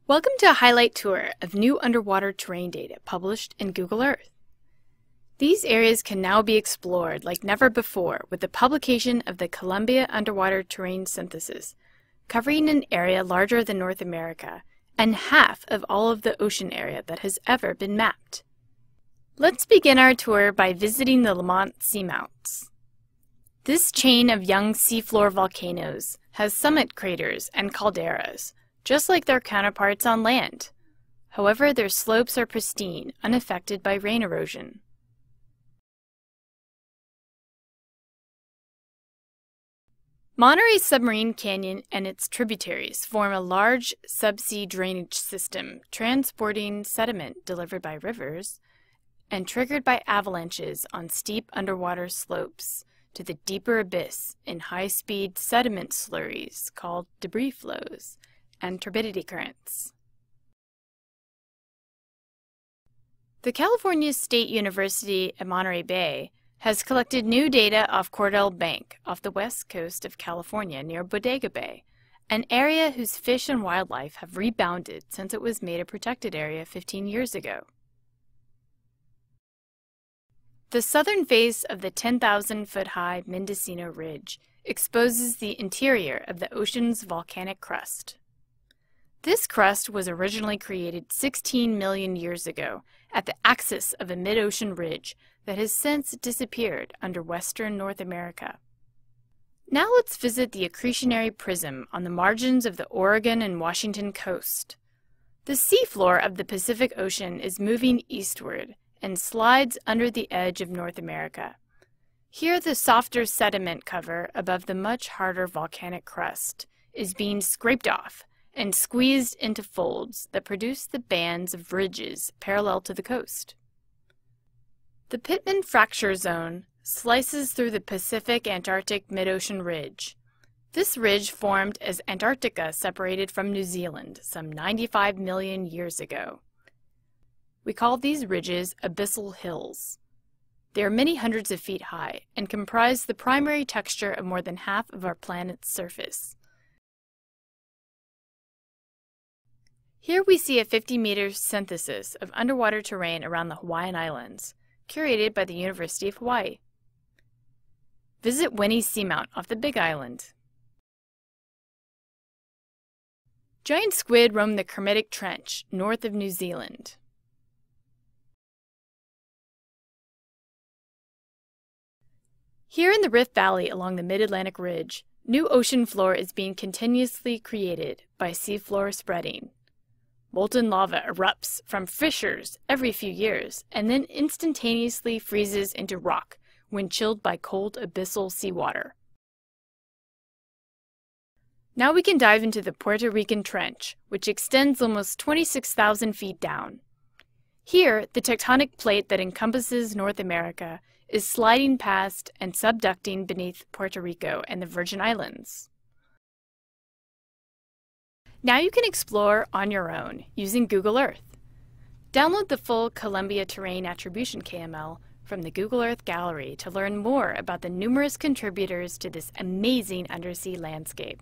Welcome to a highlight tour of new underwater terrain data published in Google Earth. These areas can now be explored like never before with the publication of the Columbia Underwater Terrain Synthesis, covering an area larger than North America and half of all of the ocean area that has ever been mapped. Let's begin our tour by visiting the Lamont Seamounts. This chain of young seafloor volcanoes has summit craters and calderas, just like their counterparts on land. However, their slopes are pristine, unaffected by rain erosion. Monterey Submarine Canyon and its tributaries form a large subsea drainage system transporting sediment delivered by rivers and triggered by avalanches on steep underwater slopes to the deeper abyss in high-speed sediment slurries called debris flows and turbidity currents. The California State University at Monterey Bay has collected new data off Cordell Bank off the west coast of California near Bodega Bay, an area whose fish and wildlife have rebounded since it was made a protected area 15 years ago. The southern face of the 10,000-foot-high Mendocino Ridge exposes the interior of the ocean's volcanic crust. This crust was originally created 16 million years ago at the axis of a mid-ocean ridge that has since disappeared under western North America. Now let's visit the accretionary prism on the margins of the Oregon and Washington coast. The seafloor of the Pacific Ocean is moving eastward and slides under the edge of North America. Here the softer sediment cover above the much harder volcanic crust is being scraped off and squeezed into folds that produce the bands of ridges parallel to the coast. The Pittman Fracture Zone slices through the Pacific-Antarctic mid-ocean ridge. This ridge formed as Antarctica separated from New Zealand some 95 million years ago. We call these ridges abyssal hills. They are many hundreds of feet high and comprise the primary texture of more than half of our planet's surface. Here we see a 50-meter synthesis of underwater terrain around the Hawaiian Islands, curated by the University of Hawaii. Visit Winnie Seamount off the Big Island. Giant squid roam the Kermadec Trench, north of New Zealand. Here in the Rift Valley along the Mid-Atlantic Ridge, new ocean floor is being continuously created by seafloor spreading. Molten lava erupts from fissures every few years and then instantaneously freezes into rock when chilled by cold abyssal seawater. Now we can dive into the Puerto Rican Trench, which extends almost 26,000 feet down. Here, the tectonic plate that encompasses North America is sliding past and subducting beneath Puerto Rico and the Virgin Islands. Now you can explore on your own using Google Earth. Download the full Columbia Terrain Attribution KML from the Google Earth Gallery to learn more about the numerous contributors to this amazing undersea landscape.